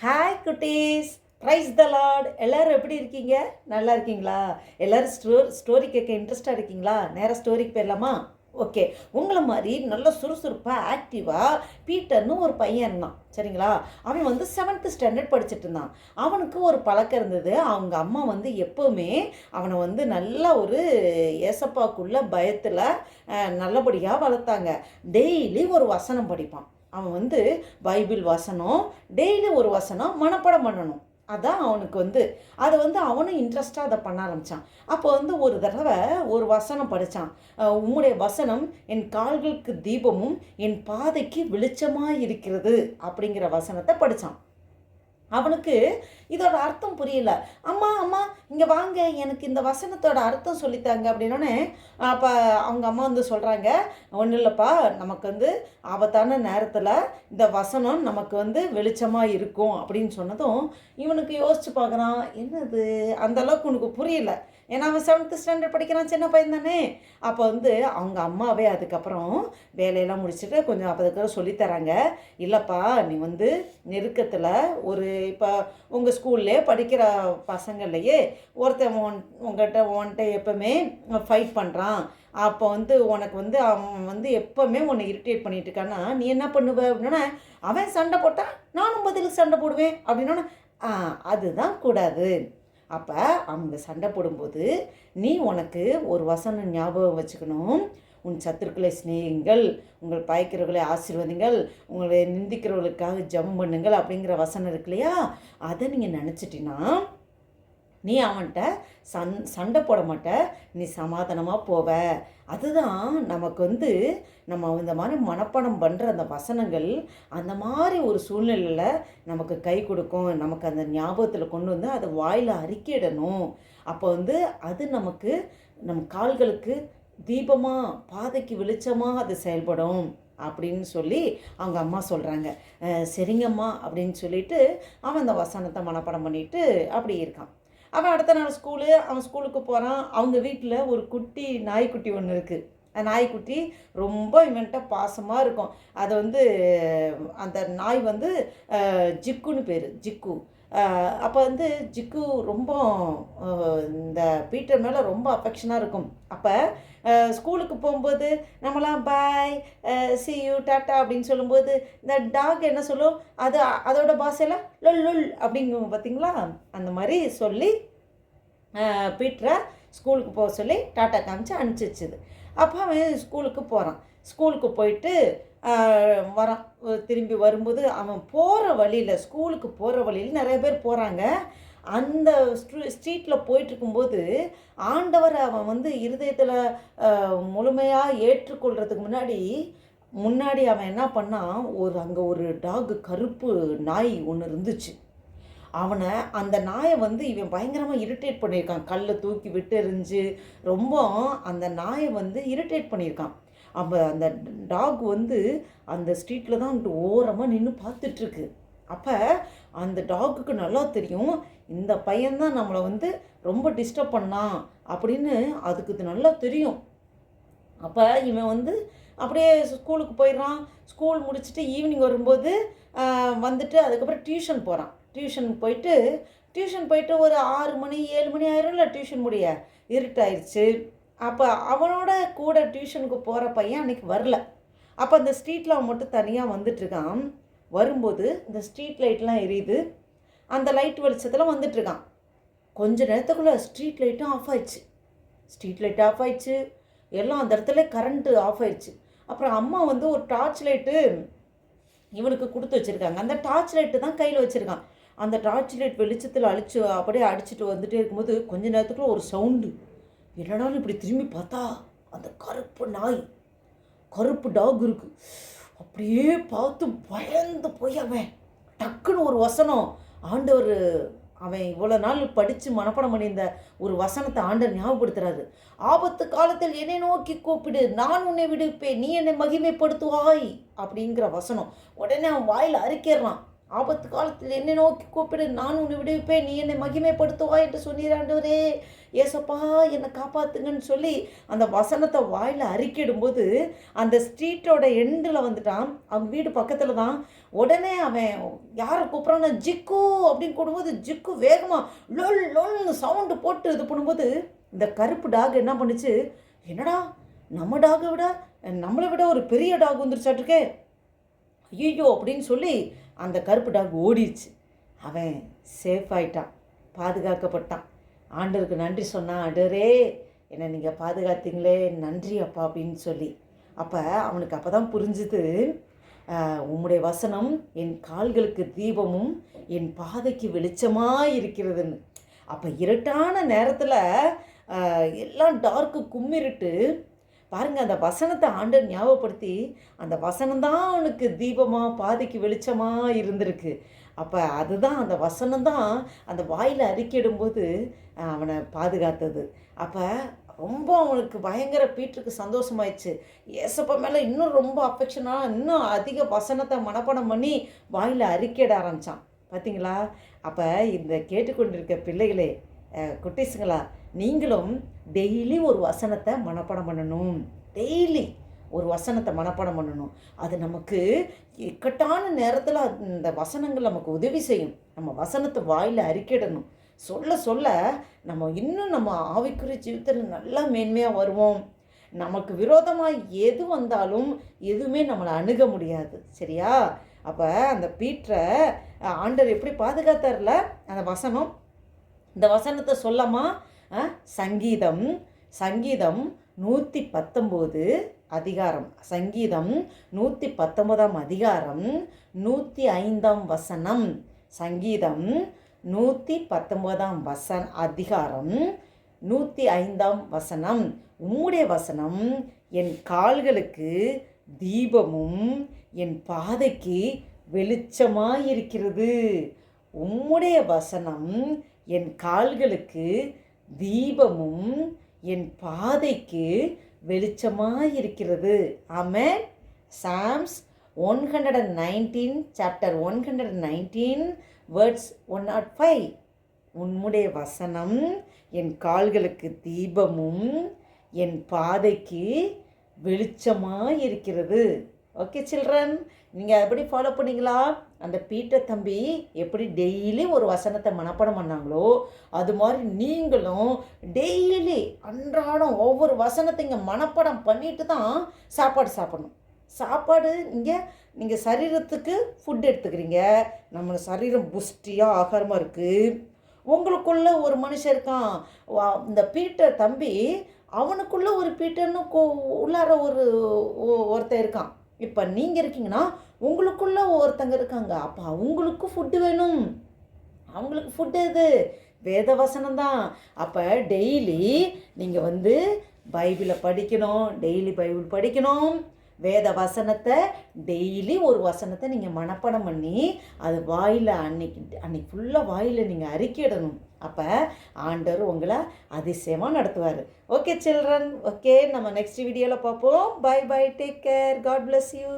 Hi குட்டீஸ், price த Lord. எல்லோரும் எப்படி இருக்கீங்க? நல்லா இருக்கீங்களா? எல்லோரும் ஸ்டோரி கேட்க இன்ட்ரெஸ்டாக இருக்கீங்களா? நேராக ஸ்டோரிக்கு போயிடலாமா? ஓகே. உங்களை மாதிரி நல்ல சுறுசுறுப்பாக ஆக்டிவாக பீட்டர்னு ஒரு பையன் இருந்தான். சரிங்களா? அவன் வந்து 7th ஸ்டாண்டர்ட் படிச்சுட்டு இருந்தான். அவனுக்கு ஒரு பழக்கம் இருந்தது. அவங்க அம்மா வந்து எப்போவுமே அவனை வந்து நல்ல ஒரு ஏசப்பாக்குள்ள பயத்தில் நல்லபடியாக வளர்த்தாங்க. டெய்லி ஒரு வசனம் படிப்பான். அவன் வந்து பைபிள் வசனம் டெய்லி ஒரு வசனம் மனப்பாடம் பண்ணணும். அதான் அவனுக்கு வந்து அதை வந்து அவனும் இன்ட்ரெஸ்டாக அதை பண்ண ஆரம்பித்தான். அப்போ வந்து ஒரு தடவை ஒரு வசனம் படித்தான். உம்முடைய வசனம் என் கால்களுக்கு தீபமும் என் பாதைக்கு வெளிச்சமாக இருக்கிறது அப்படிங்கிற வசனத்தை படித்தான். அவனுக்கு இதோட அர்த்தம் புரியல. அம்மா அம்மா இங்கே வாங்க, எனக்கு இந்த வசனத்தோட அர்த்தம் சொல்லித்தாங்க அப்படின்னோடனே அப்போ அவங்க அம்மா வந்து சொல்கிறாங்க, ஒன்றும் இல்லைப்பா, நமக்கு வந்து ஆபத்தான நேரத்தில் இந்த வசனம் நமக்கு வந்து வெளிச்சமாக இருக்கும் அப்படின்னு சொன்னதும் இவனுக்கு யோசித்து பார்க்குறான், என்னது அந்தளவுக்கு உனக்கு புரியல. ஏன்னா அவன் 7th ஸ்டாண்டர்ட் படிக்கிறான், சின்ன பையன் தானே. அப்போ வந்து அவங்க அம்மாவே அதுக்கப்புறம் வேலையெல்லாம் முடிச்சுட்டு கொஞ்சம் அப்போதுக்கு சொல்லித்தராங்க. இல்லைப்பா, நீ வந்து நெருக்கத்தில் ஒரு இப்போ உங்கள் ஸ்கூல்லே படிக்கிற பசங்கள்லையே ஒருத்தன் உன்கிட்ட எப்போவுமே ஃபைட் பண்ணுறான். அப்போ வந்து உனக்கு வந்து அவன் வந்து எப்போவுமே உன்னை இரிட்டேட் பண்ணிட்டு இருக்கான்னா நீ என்ன பண்ணுவ அப்படின்னா, அவன் சண்டை போட்டால் நானும் பதிலுக்கு சண்டை போடுவேன் அப்படின்னா, அதுதான் கூடாது. அப்போ அவங்க சண்டை போடும்போது நீ உனக்கு ஒரு வசனம் ஞாபகம் வச்சுக்கணும். உன் சத்துருக்களை சிநேகிங்கள், உங்கள் பாய்க்கிறவர்களை ஆசீர்வதிங்கள், உங்களை நிந்திக்கிறவர்களுக்காக ஜெபம் பண்ணுங்கள் அப்படிங்கிற வசனம் இருக்கு இல்லையா, அதை நீங்கள் நினச்சிட்டின்னா நீ அவன்கிட்ட சண்டை போட மாட்ட, நீ சமாதானமாக போவ. அதுதான் நமக்கு வந்து நம்ம இந்த மாதிரி மனப்பாடம் பண்ணுற அந்த வசனங்கள் அந்த மாதிரி ஒரு சூழ்நிலையில் நமக்கு கை கொடுக்கும். நமக்கு அந்த ஞாபகத்தில் கொண்டு வந்து அதை வாயில் அறிக்கையிடணும். அப்போ வந்து அது நமக்கு நம் கால்களுக்கு தீபமாக, பாதைக்கு வெளிச்சமாக அது செயல்படும் அப்படின்னு சொல்லி அவங்க அம்மா சொல்கிறாங்க. சரிங்கம்மா அப்படின்னு சொல்லிட்டு அவன் அந்த வசனத்தை மனப்பாடம் பண்ணிட்டு அப்படி இருக்கான். அவன் அடுத்த நாள் அவன் ஸ்கூலுக்கு போகிறான். அவங்க வீட்டில் ஒரு குட்டி நாய்க்குட்டி ஒன்று இருக்குது. அந்த நாய்க்குட்டி ரொம்ப இவன்கிட்ட பாசமாக இருக்கும். அதை வந்து அந்த நாய் வந்து ஜிக்குன்னு பேர், ஜிக்கு. அப்போ வந்து ஜிக்கு ரொம்ப இந்த பீட்டர் மேலே ரொம்ப அஃபெக்ஷனாக இருக்கும். அப்போ ஸ்கூலுக்கு போகும்போது நம்மளாம் பாய், சி யூ, டாட்டா அப்படின்னு சொல்லும்போது இந்த டாக் என்ன சொல்லும், அது அதோட பாஷையில் லொல் லொல் அப்படிங்கும் பார்த்தீங்களா, அந்த மாதிரி சொல்லி பீட்டரை ஸ்கூலுக்கு போக சொல்லி டாட்டா காமிச்சு அனுப்பிச்சிச்சுது. அப்போ அவன் ஸ்கூலுக்கு போகிறான். ஸ்கூலுக்கு போயிட்டு வரான். திரும்பி வரும்போது அவன் போகிற வழியில், ஸ்கூலுக்கு போகிற வழியில் நிறைய பேர் போகிறாங்க. அந்த ஸ்ட்ரீட்டில் போயிட்டுருக்கும்போது ஆண்டவர் அவன் வந்து இருதயத்தில் முழுமையாக ஏற்றுக்கொள்கிறதுக்கு முன்னாடி அவன் என்ன பண்ணான், அங்கே ஒரு டாகு, கருப்பு நாய் ஒன்று இருந்துச்சு. அவனை அந்த நாயை வந்து இவன் பயங்கரமாக இரிட்டேட் பண்ணியிருக்கான். கல்லை தூக்கி விட்டு எறிஞ்சு ரொம்ப அந்த நாயை வந்து இரிட்டேட் பண்ணியிருக்கான். அப்போ அந்த டாக் வந்து அந்த ஸ்ட்ரீட்டில் தான் ஓரமாக நின்று பார்த்துட்ருக்கு. அப்போ அந்த டாகுக்கு நல்லா தெரியும், இந்த பையன்தான் நம்மளை வந்து ரொம்ப டிஸ்டர்ப் பண்ணான் அப்படின்னு அதுக்கு இது நல்லா தெரியும். அப்போ இவன் வந்து அப்படியே ஸ்கூலுக்கு போயிடுறான். ஸ்கூல் முடிச்சுட்டு ஈவினிங் வரும்போது வந்துட்டு அதுக்கப்புறம் டியூஷன் போகிறான். டியூஷன் போயிட்டு ஒரு 6 மணி 7 மணி ஆயிரும்ல டியூஷன் முடிய, இருட்டாயிருச்சு. அப்போ அவனோட கூட டியூஷனுக்கு போகிற பையன் அன்றைக்கி வரல. அப்போ அந்த ஸ்ட்ரீட்டில் அவன் மட்டும் தனியாக வந்துட்டுருக்கான். வரும்போது இந்த ஸ்ட்ரீட் லைட்லாம் எரியுது. அந்த லைட் வெளிச்சத்தில் வந்துட்டுருக்கான். கொஞ்ச நேரத்துக்குள்ளே ஸ்ட்ரீட் லைட்டும் ஆஃப் ஆயிடுச்சு. எல்லாம் அந்த இடத்துல கரண்ட்டு ஆஃப் ஆயிடுச்சு. அப்புறம் அம்மா வந்து ஒரு டார்ச் லைட்டு இவனுக்கு கொடுத்து வச்சுருக்காங்க. அந்த டார்ச் லைட்டு தான் கையில் வச்சுருக்கான். அந்த டார்ச் லைட் வெளிச்சத்தில் அப்படியே அடிச்சுட்டு வந்துகிட்டே இருக்கும்போது கொஞ்ச நேரத்துக்குள்ள ஒரு சவுண்டு. என்னடாலும் இப்படி திரும்பி பார்த்தா அந்த கருப்பு டாக் இருக்குது. அப்படியே பார்த்து பயந்து போய் அவன் டக்குன்னு ஒரு வசனம், ஆண்டவர் அவன் இவ்வளோ நாள் படித்து மனப்பாடம் பண்ணியிருந்த ஒரு வசனத்தை ஆண்டவர் ஞாபகப்படுத்துறாரு. ஆபத்து காலத்தில் என்னை நோக்கி கூப்பிடு, நான் உன்னை விடுப்பேன், நீ என்னை மகிமைப்படுத்துவாய் அப்படிங்கிற வசனம். உடனே அவன் வாயில் அறிக்கிறான். ஆபத்து காலத்தில் என்னை நோக்கி கூப்பிடு, நான் உன்னை விடுவிப்பேன், நீ என்னை மகிமைப்படுத்துவாய் என்று சொன்னீர் ஆண்டவரே. ஏசப்பா என்னை காப்பாத்துங்கன்னு சொல்லி அந்த வசனத்தை வாயில் அறிக்கிடும்போது அந்த ஸ்ட்ரீட்டோட எண்டில் வந்துட்டான். அவன் வீடு பக்கத்தில் தான். உடனே அவன் யாரை கூப்பிட்றான்னு ஜிக்கு அப்படின்னு கூடும்போது ஜிக்கு வேகமாக லொல் லொல்னு சவுண்டு போட்டு இது பண்ணும்போது இந்த கருப்பு டாக் என்ன பண்ணுச்சு, என்னடா நம்ம டாகை விட நம்மளை விட ஒரு பெரிய டாக் வந்துருச்சாட்டுருக்கே, ஐயோ அப்படின்னு சொல்லி அந்த கருப்பு டாக் ஓடிடுச்சு. அவன் சேஃப் ஆயிட்டான், பாதுகாக்கப்பட்டான். ஆண்டவருக்கு நன்றி சொன்னான், ஆண்டவரே என்னை நீங்கள் பாதுகாத்தீங்களே, நன்றி அப்பா அப்படின்னு சொல்லி. அப்போ அவனுக்கு அப்போ தான் புரிஞ்சுது, உம்முடைய வசனம் என் கால்களுக்கு தீபமும் என் பாதைக்கு வெளிச்சமாக இருக்கிறதுன்னு. அப்போ இருட்டான நேரத்தில் எல்லாம் டார்க்கு கும்மிருட்டு பாருங்கள், அந்த வசனத்தை ஆண்டவர் ஞாபகப்படுத்தி அந்த வசனம்தான் அவனுக்கு தீபமாக பாதைக்கு வெளிச்சமாக இருந்திருக்கு. அப்போ அதுதான் அந்த வசனம்தான் அந்த வாயில் அறிக்கையிடும்போது அவனை பாதுகாத்தது. அப்போ ரொம்ப அவனுக்கு பயங்கர பீட்டருக்கு சந்தோஷமாயிடுச்சு. ஏசப்பா மேலே இன்னும் ரொம்ப அஃபெக்ஷனாக இன்னும் அதிக வசனத்தை மனப்பாடம் பண்ணி வாயில் அறிக்கையிட ஆரம்பித்தான். பார்த்தீங்களா? அப்போ இந்த கேட்டுக்கொண்டிருக்க பிள்ளைகளே, குட்டீஸுங்களா, நீங்களும் டெய்லி ஒரு வசனத்தை மனப்பாடம் பண்ணணும். டெய்லி ஒரு வசனத்தை மனப்பாடம் பண்ணணும். அது நமக்கு இக்கட்டான நேரத்தில் இந்த வசனங்கள் நமக்கு உதவி செய்யும். நம்ம வசனத்தை வாயில் அறிக்கையிடணும். சொல்ல சொல்ல நம்ம இன்னும் நம்ம ஆவிக்குரிய ஜீவிதத்தில் நல்லா மேன்மையாக வருவோம். நமக்கு விரோதமாக எது வந்தாலும் எதுவுமே நம்மளை அணுக முடியாது. சரியா? அப்போ அந்த பீட்டரை ஆண்டவர் எப்படி பாதுகாத்தார்ல அந்த வசனம். இந்த வசனத்தை சொல்லாமா? சங்கீதம் சங்கீதம் 119 அதிகாரம், சங்கீதம் 119 அதிகாரம் 105 வசனம், சங்கீதம் 119 அதிகாரம் 105 வசனம். உம்முடைய வசனம் என் கால்களுக்கு தீபமும் என் பாதைக்கு வெளிச்சமாயிருக்கிறது. உம்முடைய வசனம் என் கால்களுக்கு தீபமும் என் பாதைக்கு வெளிச்சமாயிருக்கிறது. ஆமென். Psalms 119 chapter 119 words 105. உம்முடைய வசனம் என் கால்களுக்கு தீபமும் என் பாதைக்கு வெளிச்சமாயிருக்கிறது. ஓகே சில்ட்ரன், நீங்கள் எப்படி ஃபாலோ பண்ணிங்களா? அந்த பீட்டர் தம்பி எப்படி டெய்லி ஒரு வசனத்தை மனப்பாடம் பண்ணாங்களோ அது மாதிரி நீங்களும் டெய்லி அன்றாடம் ஒவ்வொரு வசனத்தை இங்கே மனப்பாடம் பண்ணிட்டு தான் சாப்பாடு சாப்பிடணும். சாப்பாடு நீங்கள் சரீரத்துக்கு ஃபுட் எடுத்துக்கிறீங்க. நம்ம சரீரம் புஷ்டியாக ஆகாரமாக இருக்குது. உங்களுக்குள்ள ஒரு மனுஷன் இருக்கான், இந்த பீட்டர் தம்பி, அவனுக்குள்ள ஒரு பீட்டர்னு உள்ளார ஒருத்தன் இருக்கான். இப்போ நீங்கள் இருக்கீங்கன்னா உங்களுக்குள்ள ஒருத்தங்க இருக்காங்க. அப்போ அவங்களுக்கு ஃபுட்டு வேணும். அவங்களுக்கு ஃபுட்டு எது? வேத வசனம் தான். அப்போ டெய்லி நீங்கள் பைபிளை படிக்கணும். டெய்லி பைபிள் படிக்கணும். வேத வசனத்தை டெய்லி ஒரு வசனத்தை நீங்கள் மனப்பாடம் பண்ணி அது வாயில் அன்னைக்கு ஃபுல்லாக வாயில் நீங்கள் அறிக்கையிடணும். அப்போ ஆண்டவர் உங்களை அதிசயமாக நடத்துவார். ஓகே சில்ட்ரன், ஓகே, நம்ம நெக்ஸ்ட் வீடியோவில் பார்ப்போம். Bye bye, take care, God bless you.